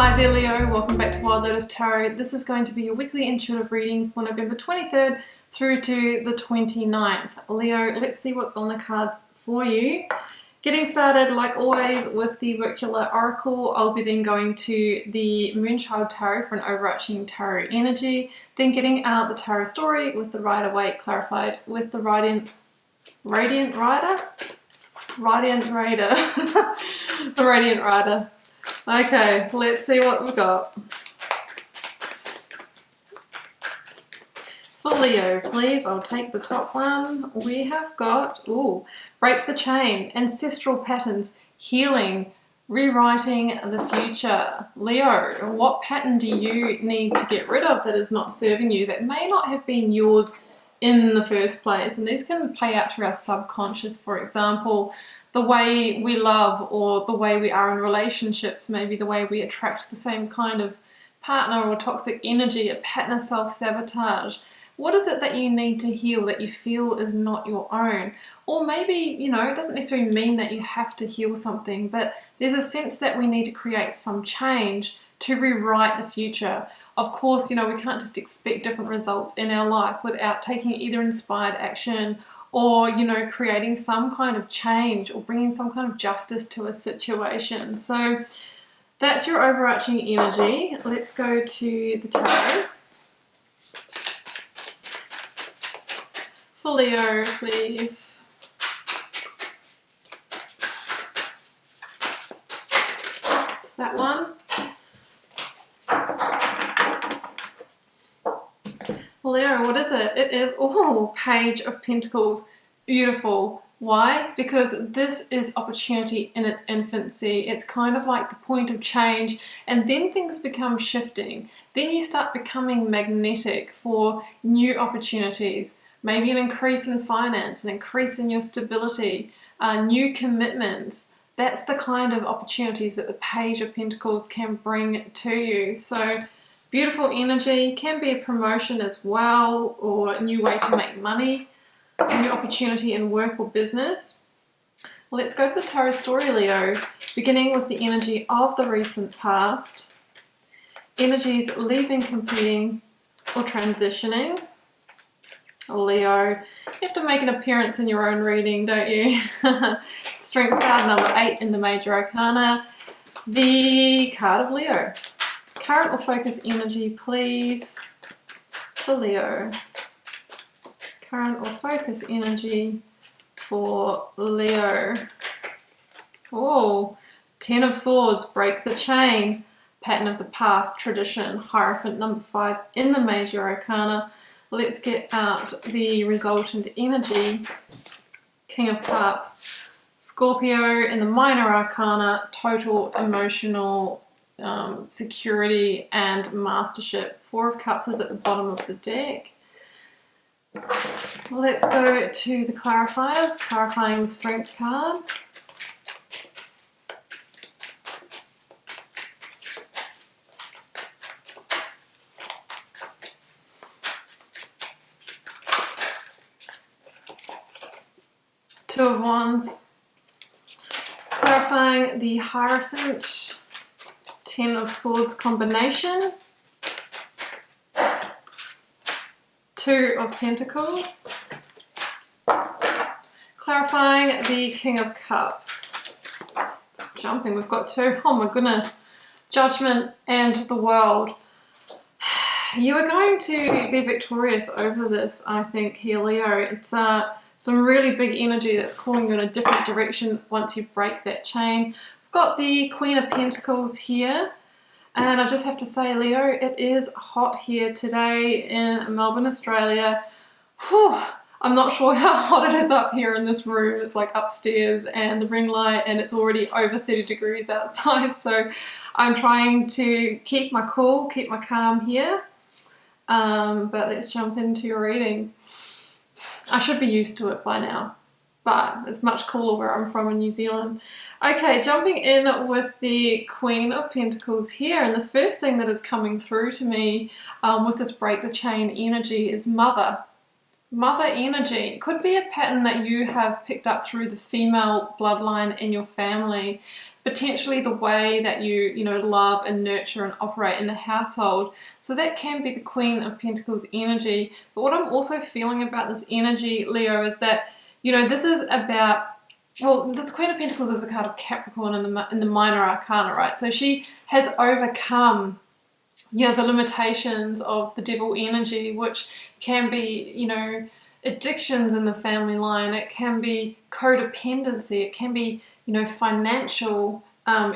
Hi there Leo, welcome back to Wild Lotus Tarot. This is going to be your weekly intuitive reading for November 23rd through to the 29th. Leo, let's see what's on the cards for you. Getting started, like always, with the Circular Oracle. I'll be then going to the Moonchild Tarot for an overarching tarot energy, then getting out the tarot story with the Rider-Waite clarified with the Radiant Rider? Radiant Raider. The Radiant Rider. Okay, let's see what we've got. For Leo, please, I'll take the top one. We have got, break the chain, ancestral patterns, healing, rewriting the future. Leo, what pattern do you need to get rid of that is not serving you, that may not have been yours in the first place? And these can play out through our subconscious, for example. The way we love or the way we are in relationships, maybe the way we attract the same kind of partner or toxic energy, a pattern of self-sabotage. What is it that you need to heal that you feel is not your own? Or maybe, it doesn't necessarily mean that you have to heal something, but there's a sense that we need to create some change to rewrite the future. Of course, we can't just expect different results in our life without taking either inspired action or, creating some kind of change or bringing some kind of justice to a situation. So that's your overarching energy. Let's go to the tarot. For Leo, please. It's that one. Leo, what is it? It is, Page of Pentacles. Beautiful. Why? Because this is opportunity in its infancy. It's kind of like the point of change, and then things become shifting. Then you start becoming magnetic for new opportunities. Maybe an increase in finance, an increase in your stability, new commitments. That's the kind of opportunities that the Page of Pentacles can bring to you. So beautiful energy, can be a promotion as well, or a new way to make money, a new opportunity in work or business. Let's go to the tarot story, Leo, beginning with the energy of the recent past. Energies leaving, completing, or transitioning. Leo, you have to make an appearance in your own reading, don't you? Strength card number 8 in the Major Arcana, the card of Leo. Current or focus energy, please, for Leo. Current or focus energy for Leo. Ten of Swords, break the chain, pattern of the past, tradition, Hierophant number 5 in the Major Arcana. Let's get out the resultant energy. King of Cups, Scorpio in the Minor Arcana, total emotional security and mastership. 4 of Cups is at the bottom of the deck. Let's go to the clarifiers, clarifying the Strength card. Two of Wands, clarifying the Hierophant, 10 of Swords combination, 2 of Pentacles, clarifying the King of Cups. It's jumping, we've got 2, oh my goodness, Judgment and the World. You are going to be victorious over this, I think, here, Leo. It's some really big energy that's calling you in a different direction once you break that chain. I've got the Queen of Pentacles here, and I just have to say, Leo, it is hot here today in Melbourne, Australia. I'm not sure how hot it is up here in this room. It's like upstairs and the ring light, and it's already over 30 degrees outside, so I'm trying to keep my cool, keep my calm here. But let's jump into your reading. I should be used to it by now, but it's much cooler where I'm from in New Zealand. Okay, jumping in with the Queen of Pentacles here, and the first thing that is coming through to me with this break the chain energy is mother. Mother energy. It could be a pattern that you have picked up through the female bloodline in your family, potentially the way that you know, love and nurture and operate in the household. So that can be the Queen of Pentacles energy. But what I'm also feeling about this energy, Leo, is that, you know, this is about, well, the Queen of Pentacles is the card of Capricorn in the minor arcana, right? So she has overcome, you know, the limitations of the devil energy, which can be, you know, addictions in the family line. It can be codependency. It can be, you know, financial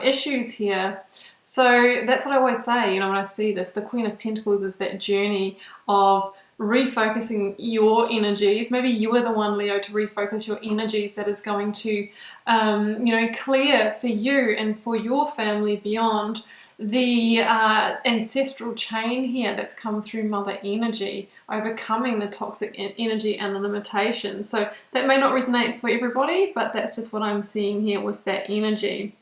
issues here. So that's what I always say, you know, when I see this, the Queen of Pentacles is that journey of refocusing your energies. Maybe you are the one, Leo, to refocus your energies that is going to, you know, clear for you and for your family beyond the ancestral chain here that's come through mother energy, overcoming the toxic energy and the limitations. So that may not resonate for everybody, but that's just what I'm seeing here with that energy.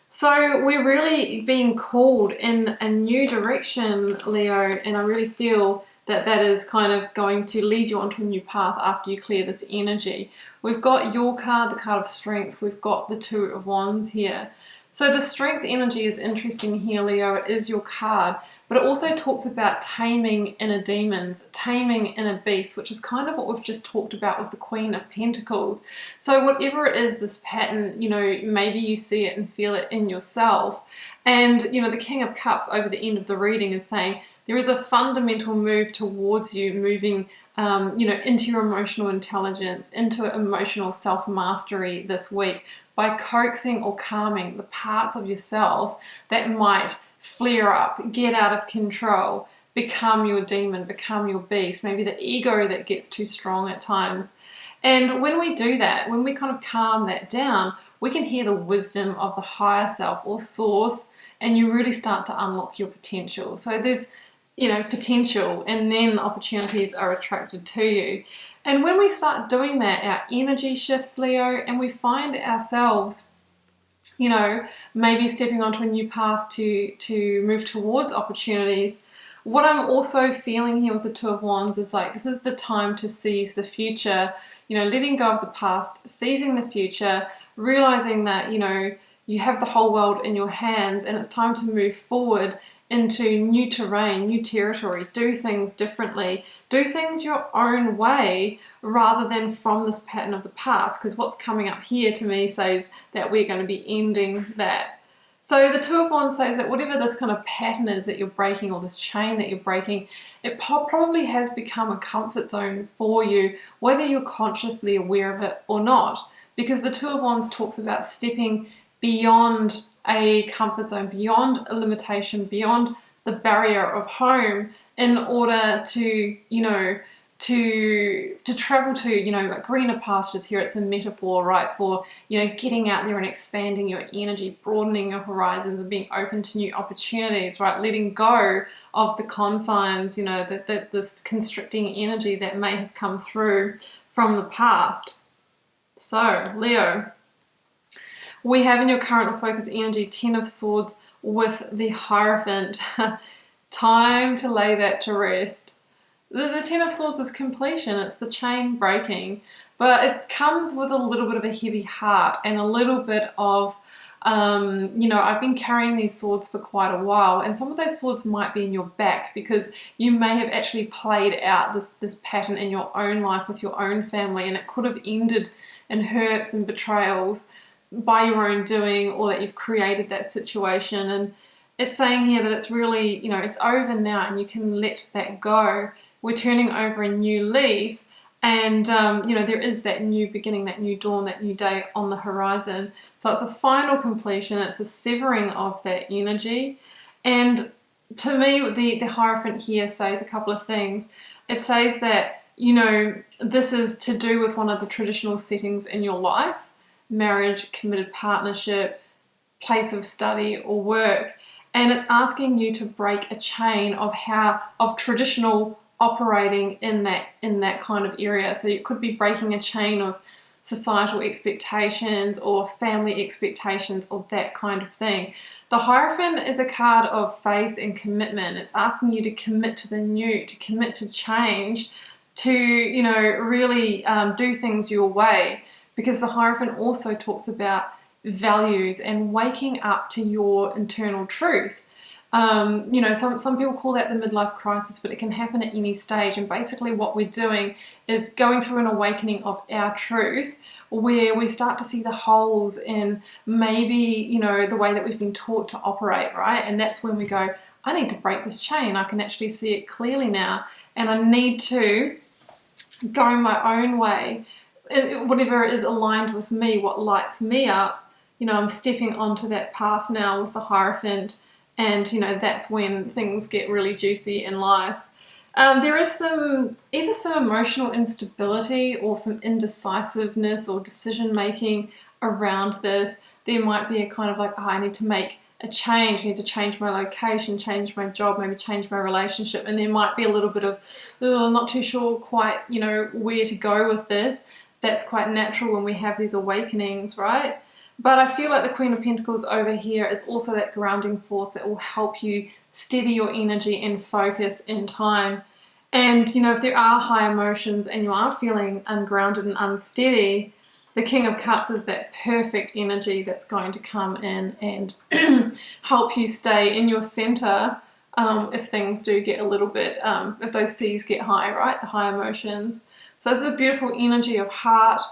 So we're really being called in a new direction, Leo, and I really feel that that is kind of going to lead you onto a new path after you clear this energy. We've got your card, the card of strength. We've got the Two of Wands here. So the strength energy is interesting here, Leo. It is your card, but it also talks about taming inner demons, taming inner beasts, which is kind of what we've just talked about with the Queen of Pentacles. So whatever it is, this pattern, you know, maybe you see it and feel it in yourself. And, you know, the King of Cups over the end of the reading is saying there is a fundamental move towards you moving, you know, into your emotional intelligence, into emotional self-mastery this week, by coaxing or calming the parts of yourself that might flare up, get out of control, become your demon, become your beast, maybe the ego that gets too strong at times. And when we do that, when we kind of calm that down, we can hear the wisdom of the higher self or source, and you really start to unlock your potential. So there's, you know, potential, and then opportunities are attracted to you. And when we start doing that, our energy shifts, Leo, and we find ourselves, you know, maybe stepping onto a new path to move towards opportunities. What I'm also feeling here with the Two of Wands is like, this is the time to seize the future, you know, letting go of the past, seizing the future, realizing that, you know, you have the whole world in your hands, and it's time to move forward into new terrain, new territory, do things differently, do things your own way rather than from this pattern of the past, because what's coming up here to me says that we're going to be ending that. So the Two of Wands says that whatever this kind of pattern is that you're breaking, or this chain that you're breaking, it probably has become a comfort zone for you, whether you're consciously aware of it or not, because the Two of Wands talks about stepping beyond a comfort zone, beyond a limitation, beyond the barrier of home, in order to, you know, to travel to, you know, like greener pastures here. It's a metaphor, right, for, you know, getting out there and expanding your energy, broadening your horizons, and being open to new opportunities, right, letting go of the confines, you know, this constricting energy that may have come through from the past. So, Leo, we have in your current focus energy 10 of Swords with the Hierophant. Time to lay that to rest. The 10 of Swords is completion. It's the chain breaking. But it comes with a little bit of a heavy heart and a little bit of, you know, I've been carrying these swords for quite a while, and some of those swords might be in your back because you may have actually played out this pattern in your own life with your own family, and it could have ended in hurts and betrayals by your own doing, or that you've created that situation. And it's saying here that it's really, you know, it's over now and you can let that go. We're turning over a new leaf, and you know, there is that new beginning, that new dawn, that new day on the horizon. So it's a final completion. It's a severing of that energy. And to me, the Hierophant here says a couple of things. It says that, you know, this is to do with one of the traditional settings in your life: marriage, committed partnership, place of study or work. And it's asking you to break a chain of traditional operating in that kind of area. So it could be breaking a chain of societal expectations or family expectations or that kind of thing. The Hierophant is a card of faith and commitment. It's asking you to commit to the new, to commit to change, to, you know, really do things your way. Because the Hierophant also talks about values and waking up to your internal truth. You know, some people call that the midlife crisis, but it can happen at any stage. And basically what we're doing is going through an awakening of our truth, where we start to see the holes in maybe, you know, the way that we've been taught to operate, right? And that's when we go, I need to break this chain. I can actually see it clearly now, and I need to go my own way. Whatever is aligned with me, what lights me up, you know, I'm stepping onto that path now with the Hierophant. And, you know, that's when things get really juicy in life. There is either some emotional instability or some indecisiveness or decision making around this. There might be a kind of like, oh, I need to make a change, I need to change my location, change my job, maybe change my relationship. And there might be a little bit of, oh, I'm not too sure quite, you know, where to go with this. That's quite natural when we have these awakenings, right? But I feel like the Queen of Pentacles over here is also that grounding force that will help you steady your energy and focus in time. And, you know, if there are high emotions and you are feeling ungrounded and unsteady, the King of Cups is that perfect energy that's going to come in and help you stay in your center if things do get a little bit, if those seas get high, right? The high emotions. So this is a beautiful energy of heart,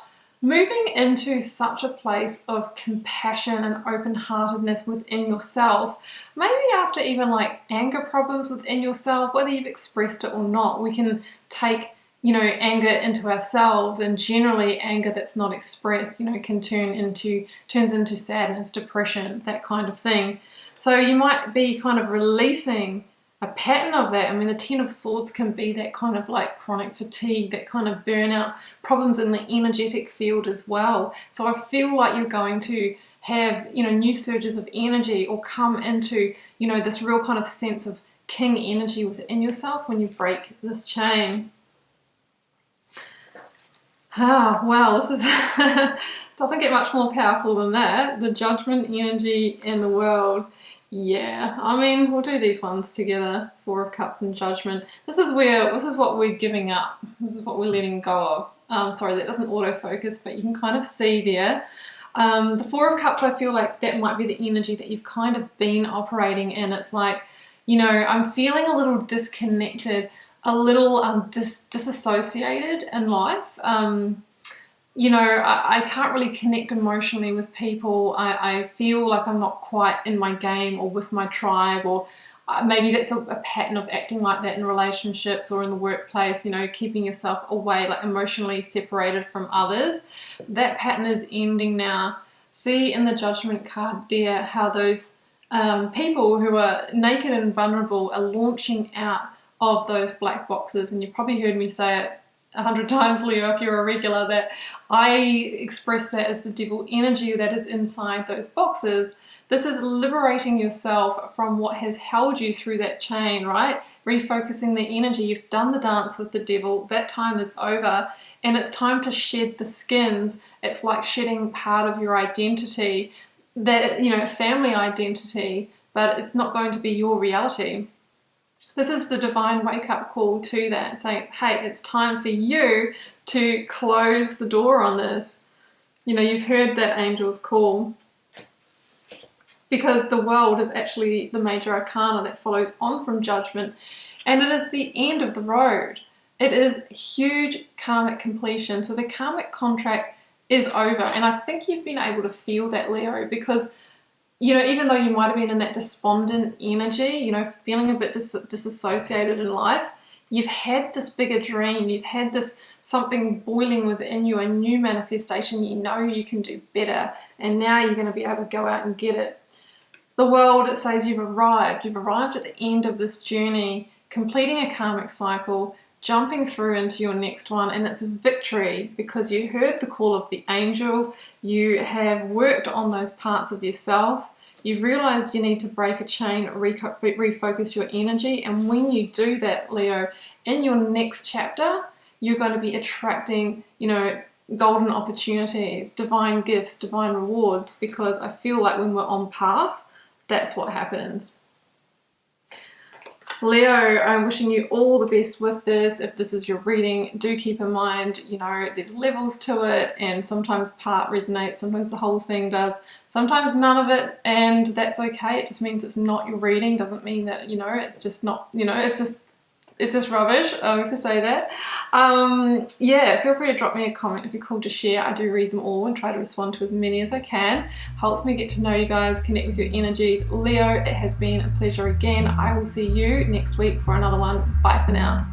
moving into such a place of compassion and open-heartedness within yourself. Maybe after even like anger problems within yourself, whether you've expressed it or not, we can take, you know, anger into ourselves, and generally anger that's not expressed, you know, can turns into sadness, depression, that kind of thing. So you might be kind of releasing a pattern of that. I mean, the Ten of Swords can be that kind of like chronic fatigue, that kind of burnout, problems in the energetic field as well. So I feel like you're going to have, you know, new surges of energy or come into, you know, this real kind of sense of king energy within yourself when you break this chain. Ah, well, this is doesn't get much more powerful than that. The Judgment energy in the world. Yeah, I mean, we'll do these ones together. Four of Cups and Judgment. This is what we're giving up. This is what we're letting go of. Sorry, that doesn't autofocus, but you can kind of see there. The Four of Cups, I feel like that might be the energy that you've kind of been operating in. It's like, you know, I'm feeling a little disconnected, a little disassociated in life. You know, I can't really connect emotionally with people. I feel like I'm not quite in my game or with my tribe, or maybe that's a pattern of acting like that in relationships or in the workplace, you know, keeping yourself away, like emotionally separated from others. That pattern is ending now. See in the Judgment card there how those people who are naked and vulnerable are launching out of those black boxes. And you've probably heard me say it 100 times, Leo, if you're a regular, that I express that as the devil energy that is inside those boxes. This is liberating yourself from what has held you through that chain, right? Refocusing the energy. You've done the dance with the devil. That time is over, and it's time to shed the skins. It's like shedding part of your identity, that, you know, family identity, but it's not going to be your reality. This is the divine wake-up call to that, saying, hey, it's time for you to close the door on this. You know, you've heard that angel's call, because the world is actually the major arcana that follows on from Judgment, and it is the end of the road. It is huge karmic completion. So the karmic contract is over, and I think you've been able to feel that, Leo, because, you know, even though you might have been in that despondent energy, you know, feeling a bit disassociated in life, you've had this bigger dream, you've had this something boiling within you, a new manifestation. You know you can do better, and now you're going to be able to go out and get it. The world, it says you've arrived at the end of this journey, completing a karmic cycle, jumping through into your next one, and it's victory because you heard the call of the angel, you have worked on those parts of yourself, you've realized you need to break a chain, refocus your energy, and when you do that, Leo, in your next chapter, you're going to be attracting, you know, golden opportunities, divine gifts, divine rewards, because I feel like when we're on path, that's what happens. Leo, I'm wishing you all the best with this. If this is your reading, do keep in mind, you know, there's levels to it, and sometimes part resonates, sometimes the whole thing does, sometimes none of it, and that's okay. It just means it's not your reading. Doesn't mean that, you know, it's just not, you know, it's just rubbish. I have to say that. Yeah, feel free to drop me a comment if you're called to share. I do read them all and try to respond to as many as I can. Helps me get to know you guys, connect with your energies. Leo, it has been a pleasure again. I will see you next week for another one. Bye for now.